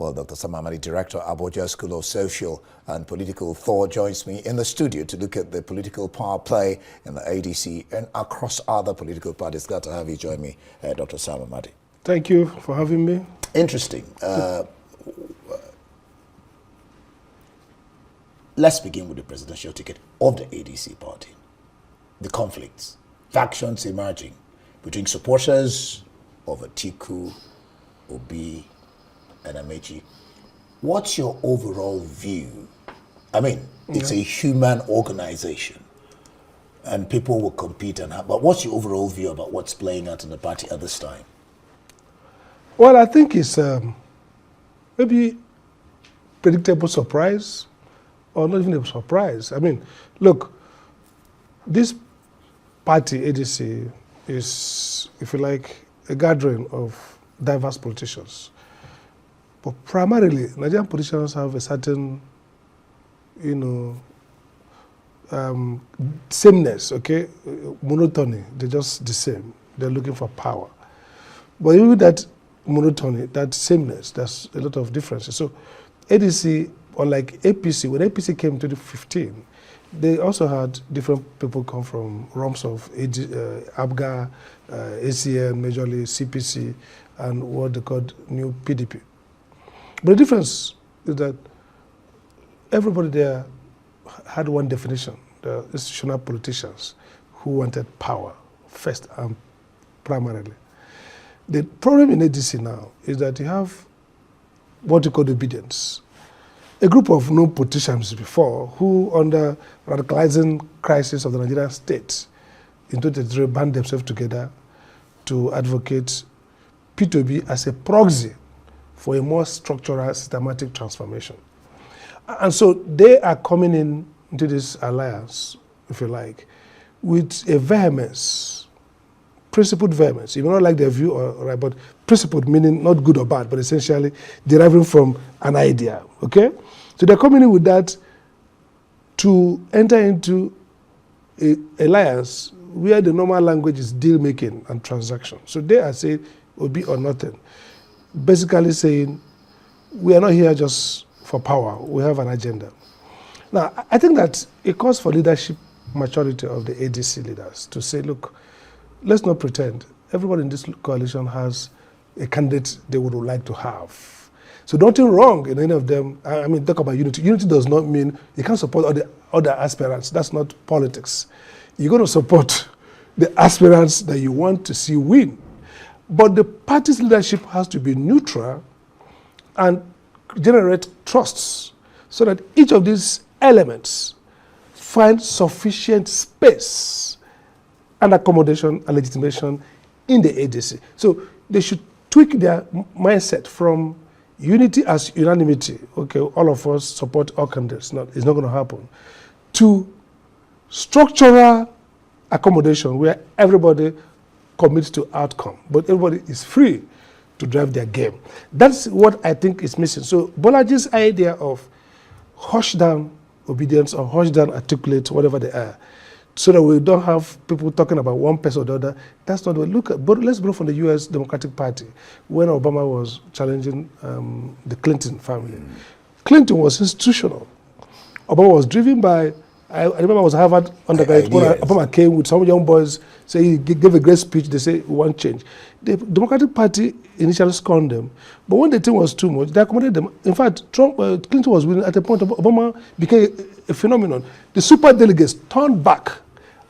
Well, Dr. Amadi, Director, Abuja School of Social and Political Thought, joins me in the studio to look at the political power play in the ADC and across other political parties. Glad to have you join me, Dr. Amadi. Thank you for having me. Interesting. Let's begin with the presidential ticket of the ADC party. The conflicts, factions emerging between supporters of Atiku, Obi, and Amechi. What's your overall view? I mean, it's a human organization and people will compete and have, but what's your overall view about what's playing out in the party at this time? Well, I think it's maybe predictable surprise, or not even a surprise. I mean, look, this party, ADC, is, if you like, a gathering of diverse politicians. But primarily, Nigerian politicians have a certain, sameness, okay? Monotony, they're just the same. They're looking for power. But even with that monotony, that sameness, there's a lot of differences. So ADC, unlike APC, when APC came in 2015, they also had different people come from realms of ABGA, ACN, majorly CPC, and what they called new PDP. But the difference is that everybody there had one definition, the institutional politicians who wanted power first and primarily. The problem in ADC now is that you have what you call obedience. A group of known politicians before who, under radicalizing crisis of the Nigerian state, in 2023 band themselves together to advocate P2B as a proxy for a more structural, systematic transformation. And so they are coming into this alliance, if you like, with a vehemence, principled vehemence. You may not like their view, right, but principled meaning not good or bad, but essentially deriving from an idea, okay? So they're coming in with that to enter into an alliance where the normal language is deal making and transaction. So they are saying, will be or nothing. Basically saying, we are not here just for power, we have an agenda. Now, I think that it calls for leadership maturity of the ADC leaders to say, look, let's not pretend. Everybody in this coalition has a candidate they would like to have. So nothing wrong in any of them. I mean, talk about unity. Unity does not mean you can't support all the other aspirants. That's not politics. You're going to support the aspirants that you want to see win. But the party's leadership has to be neutral and generate trusts so that each of these elements find sufficient space and accommodation and legitimation in the ADC. So they should tweak their mindset from unity as unanimity, okay, all of us support all candidates, it's not going to happen, to structural accommodation where everybody commits to outcome, but everybody is free to drive their game. That's what I think is missing. So Bolaji's idea of hush down obedience or hush down articulate, whatever they are, so that we don't have people talking about one person or the other, that's not what we look at. But let's go from the US Democratic Party, when Obama was challenging the Clinton family. Clinton was institutional. Obama was driven by, I remember I was Harvard undergraduate, when Obama came with some young boys, say he gave a great speech, they say we want change. The Democratic Party initially scorned them, but when the thing was too much, they accommodated them. In fact, Clinton was winning at a point, Obama became a phenomenon. The super delegates turned back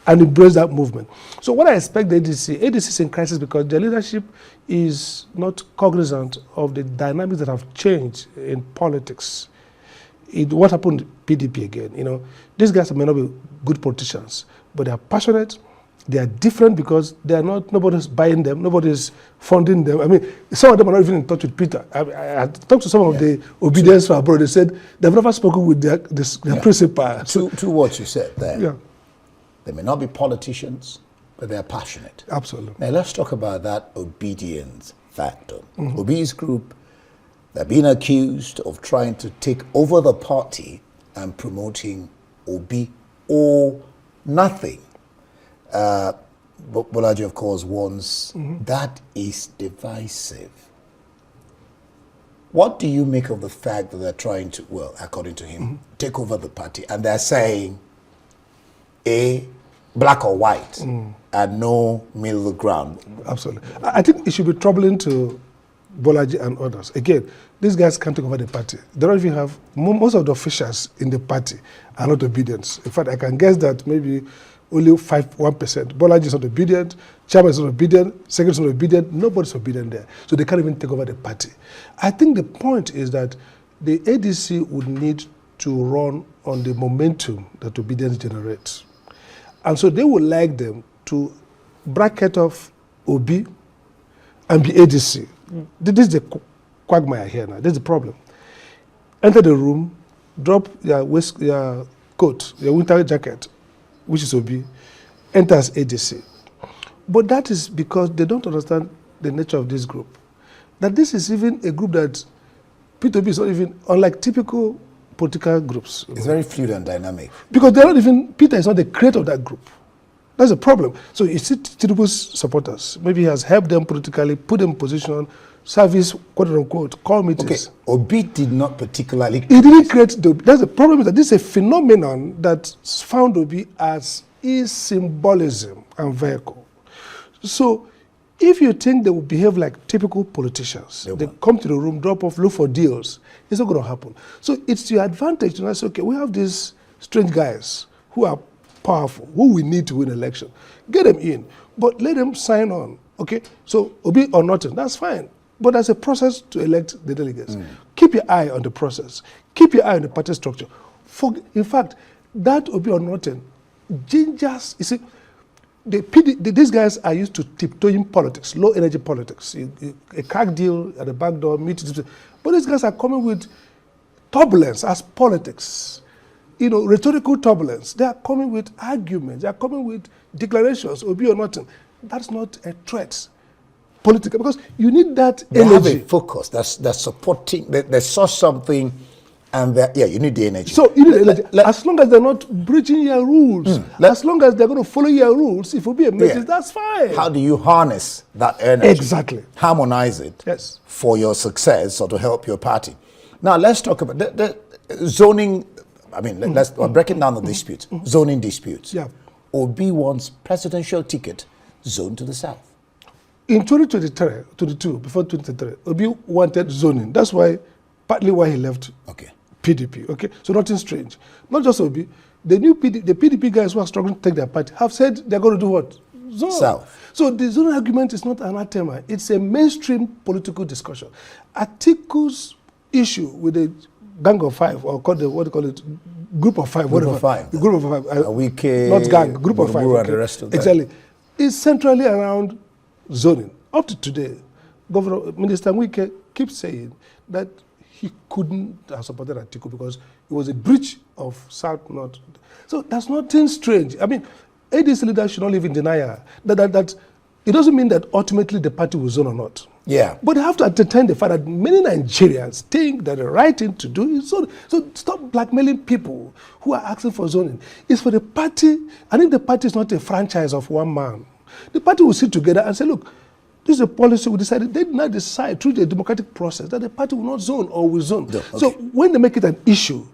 and embraced that movement. So what I expect the ADC is in crisis because their leadership is not cognizant of the dynamics that have changed in politics. What happened to PDP again? These guys may not be good politicians, but they are passionate. They are different because they are not. Nobody's buying them. Nobody's funding them. I mean, some of them are not even in touch with Peter. I talked to some of the obedience for abroad. They said they've never spoken with their principal. To what you said there. Yeah. They may not be politicians, but they are passionate. Absolutely. Now let's talk about that obedience factor. Obi's group, they're being accused of trying to take over the party and promoting Obi or nothing. Bolaji, of course, warns that is divisive. What do you make of the fact that they're trying to, well, according to him, take over the party, and they're saying black or white, and no middle ground? Absolutely. I think it should be troubling to Bolaji and others. Again, these guys can't take over the party. They don't even have, most of the officials in the party are not obedient. In fact, I can guess that maybe only 1%. Bolaji is not obedient, chairman is not obedient, secretary is not obedient, nobody's obedient there. So they can't even take over the party. I think the point is that the ADC would need to run on the momentum that obedience generates. And so they would like them to bracket off Obi and be ADC. This is the quagmire here now. This is the problem. Enter the room, drop your coat, your winter jacket, which is Obi, enter as ADC. But that is because they don't understand the nature of this group. That this is even a group that P2P is not even, unlike typical political groups. It's very fluid and dynamic. Because they're not even, Peter is not the creator of that group. That's a problem. So you see Tinubu's supporters. Maybe he has helped them politically, put them in position, service, quote unquote, call meetings. Okay, Obi did not particularly... He didn't create the... That's the problem, is that this is a phenomenon that found Obi as his symbolism and vehicle. So if you think they will behave like typical politicians, they come to the room, drop off, look for deals, it's not going to happen. So it's your advantage to now say, okay, we have these strange guys who are powerful, who we need to win election. Get them in, but let them sign on, okay? So Obi or nothing, that's fine. But there's a process to elect the delegates. Keep your eye on the process. Keep your eye on the party structure. In fact, that Obi or nothing gingers, you see, these guys are used to tiptoeing politics, low energy politics. A crack deal at the back door, meetings. But these guys are coming with turbulence as politics. You know, rhetorical turbulence. They are coming with arguments. They are coming with declarations, Obi or nothing. That's not a threat. Political, because you need that they energy. Have a focus. They're supporting. They saw something, and you need the energy. So you need energy. As long as they're not breaching your rules, as long as they're going to follow your rules, if it will be a message, that's fine. How do you harness that energy? Exactly. Harmonize it for your success or to help your party. Now let's talk about the zoning. I mean, we're breaking down the disputes. Zoning disputes. Yeah. Obi wants presidential ticket zoned to the south. In 2022, before 2023, Obi wanted zoning. That's partly why he left PDP. Okay, so nothing strange. Not just Obi. The PDP guys who are struggling to take their party have said they're going to do what? Zone. South. So the zoning argument is not anathema. It's a mainstream political discussion. Atiku's issue with the Gang of Five, or called what do you call it? Group of Five. Group of Five. The Group of Five. Not gang. Group of Five. And the rest of them. Exactly. It's centrally around zoning. Up to today, Minister Wike keeps saying that he couldn't have supported Atiku because it was a breach of South-North. So that's nothing strange. I mean, ADC leaders should not live in denial. That it doesn't mean that ultimately the party will zone or not. Yeah. But they have to entertain the fact that many Nigerians think that the right thing to do is zone. So stop blackmailing people who are asking for zoning. It's for the party, and if the party is not a franchise of one man, the party will sit together and say, look, this is a policy we decided. They did not decide through the democratic process that the party will not zone or will zone. So when they make it an issue,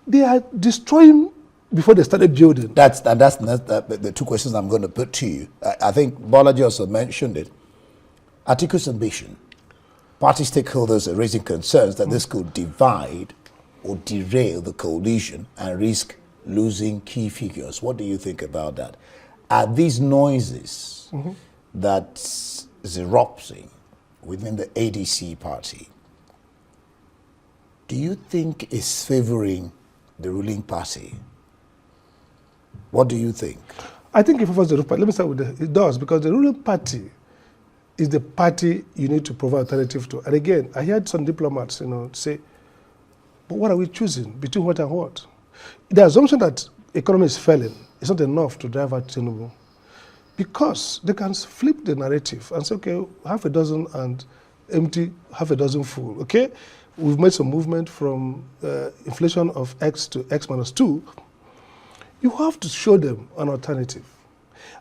they are destroying before they started building. That's the two questions I'm going to put to you. I think Bolaji also mentioned it. Atiku's ambition. Party stakeholders are raising concerns that this could divide or derail the coalition and risk losing key figures. What do you think about that? Are these noises that is erupting within the ADC party, do you think is favoring the ruling party? What do you think? I think it favors the ruling party. Let me start with it does, because the ruling party is the party you need to provide alternative to. And again, I heard some diplomats, say, but what are we choosing between what and what? The assumption that economy is failing is not enough to drive out Tinubu, because they can flip the narrative and say, okay, half a dozen and empty, half a dozen full, okay? We've made some movement from inflation of X to X minus 2. You have to show them an alternative.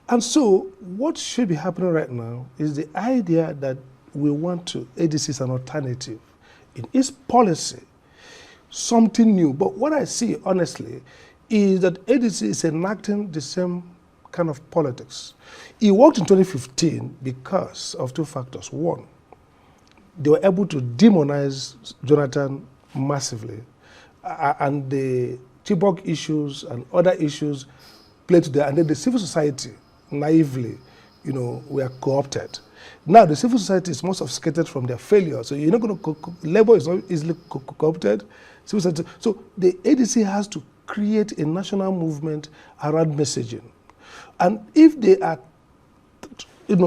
And so what should be happening right now is the idea that we want to, ADC is an alternative. in its policy something new. But what I see, honestly, is that ADC is enacting the same kind of politics. It worked in 2015 because of two factors. One, they were able to demonize Jonathan massively, and the Chibok issues and other issues played to there, and then the civil society naively, were co-opted. Now the civil society is more sophisticated from their failure, so you're not going to labor is not easily co-opted. Civil society. So the ADC has to create a national movement around messaging, and if they are, get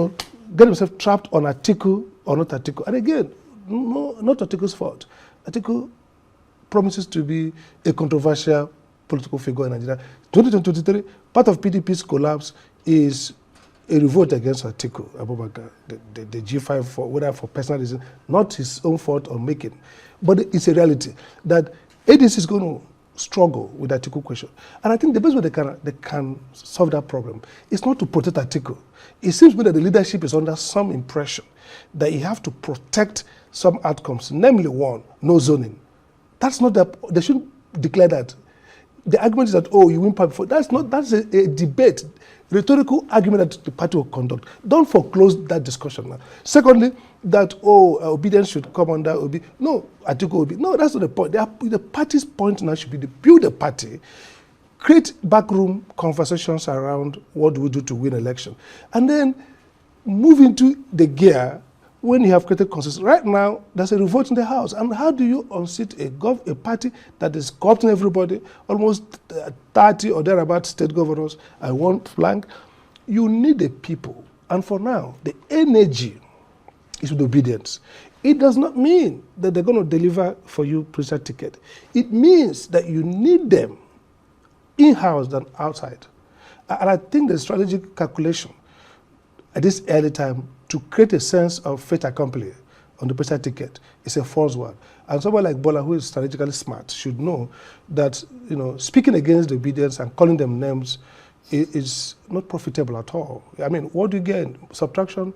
themselves trapped on Atiku or not Atiku, and again, no, not Atiku's fault. Atiku promises to be a controversial political figure in Nigeria. 2023, part of PDP's collapse is a revolt against Atiku Abubakar, the G5, for personal reasons, not his own fault or making. But it's a reality that ADC is going to struggle with the Atiku question. And I think the best way they can solve that problem is not to protect Atiku. It seems to me that the leadership is under some impression that you have to protect some outcomes, namely one, no zoning. That's not that, they shouldn't declare that. The argument is that, you win power before. That's a debate, rhetorical argument that the party will conduct. Don't foreclose that discussion now. Secondly, that, obedience should come under Obi. No, Atiku Obi. No, that's not the point. The party's point now should be to build a party, create backroom conversations around what do we do to win election, and then move into the gear when you have created consensus. Right now, there's a revolt in the House. And how do you unseat a party that is co-opting everybody, almost 30 or thereabout state governors and one flank? You need the people. And for now, the energy is with obedience. It does not mean that they're going to deliver for you presidential ticket. It means that you need them in-house than outside. And I think the strategic calculation at this early time to create a sense of fait accompli on the presidential ticket is a false one. And someone like Bola, who is strategically smart, should know that speaking against the obedience and calling them names is not profitable at all. I mean, what do you gain? Subtraction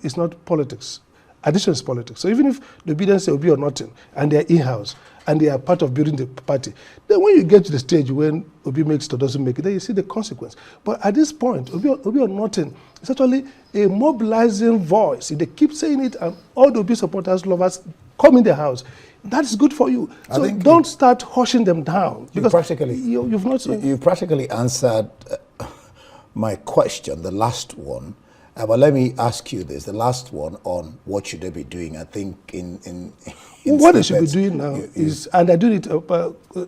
is not politics. Addition is politics. So even if the obedience say Obi or nothing, and they're in-house, and they are part of building the party, then when you get to the stage when Obi makes it or doesn't make it, then you see the consequence. But at this point, Obi or nothing is actually a mobilizing voice. If they keep saying it, and all the Obi supporters, lovers, come in the house, that's good for you. So don't start hushing them down. Because you've practically answered my question, the last one. But let me ask you this, the last one on what should they be doing. I think in what they should be doing now is, and I do it,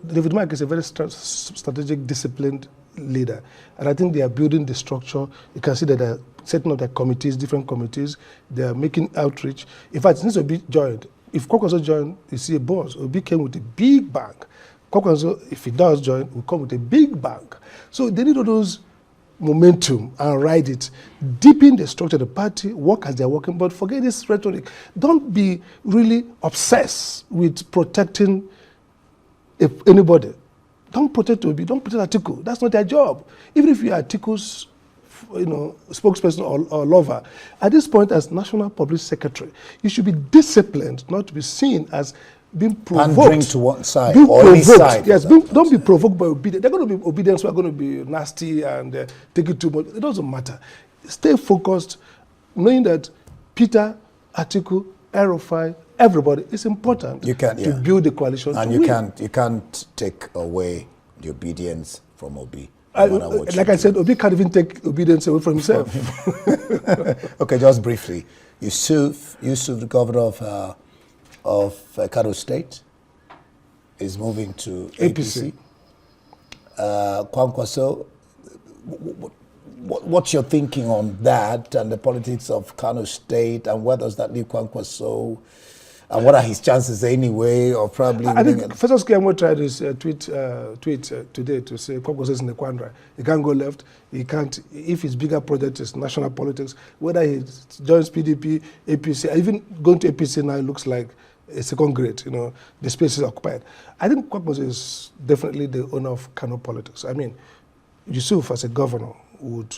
David Mark is a very strategic, disciplined leader. And I think they are building the structure. You can see that they're setting up their committees, different committees. They are making outreach. In fact, it needs to be joined. If Kwakwanso joined, you see a boss. Obi came with a big bang. Kwakwanso, if he does join, will come with a big bang. So they need all those momentum and ride it, deepen the structure of the party, work as they're working, but forget this rhetoric. Don't be really obsessed with protecting anybody. Don't protect Obi, don't protect Atiku. That's not their job. Even if you are Atiku's spokesperson or lover, at this point as National Public Secretary, you should be disciplined, not to be seen as being provoked. Pandering to one side being or any side. Yes, don't be provoked by obedience. They're going to be obedience who are going to be nasty and take it too much. It doesn't matter. Stay focused, knowing that Peter, Atiku, Erufai, everybody, it's important to build the coalition. And you can't take away the obedience from Obi. Like I said, Obi can't even take obedience away from himself. Okay, just briefly. Yusuf, the governor of Kano State, is moving to APC. Kwankwaso, what's your thinking on that and the politics of Kano State, and where does that leave Kwankwaso, and what are his chances anyway, or probably? I think Festus Keyamo tried his tweet today to say Kwankwaso is in the quandary. He can't go left. He can't. If his bigger project is national politics, whether he joins PDP, APC, even going to APC now, it looks like a second grade, the space is occupied. I think Kwankwaso is definitely the owner of Kano politics. I mean, Yusuf as a governor would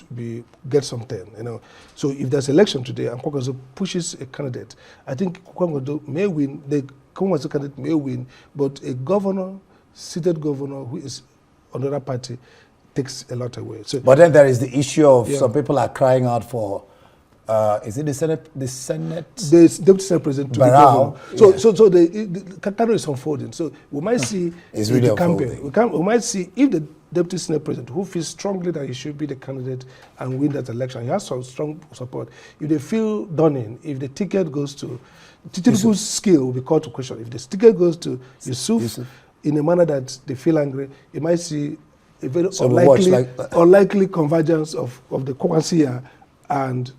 get something, you know. So if there's election today and Kwankwaso pushes a candidate, I think Kwankwaso may win, the Kwankwaso candidate may win, but a governor, seated governor who is on the other party takes a lot away. So, but then there is the issue of some people are crying out for, is it the Senate? The Deputy Senate President to be Barrow. governor. So the category is unfolding. So we might see it's really the campaign. We might see if the Deputy Senate President, who feels strongly that he should be the candidate and win that election, he has some strong support. If they feel dawning, if the ticket goes to Titiku's skill will be called to question. If the ticket goes to Yusuf in a manner that they feel angry, you might see a very unlikely convergence of the Kwankwaso and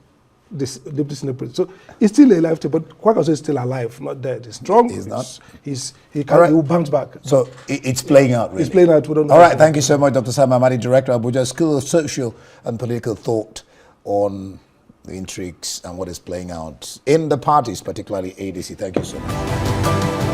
this Deputy Senate President. So it's still a life, but Kwankwaso is still alive, not dead. He's strong. He's not. He will bounce back. So it's playing out, really. It's playing out. We don't know. All right, thank you so much, Dr. Sam Amadi, Director of Abuja School of Social and Political Thought, on the intrigues and what is playing out in the parties, particularly ADC. Thank you so much.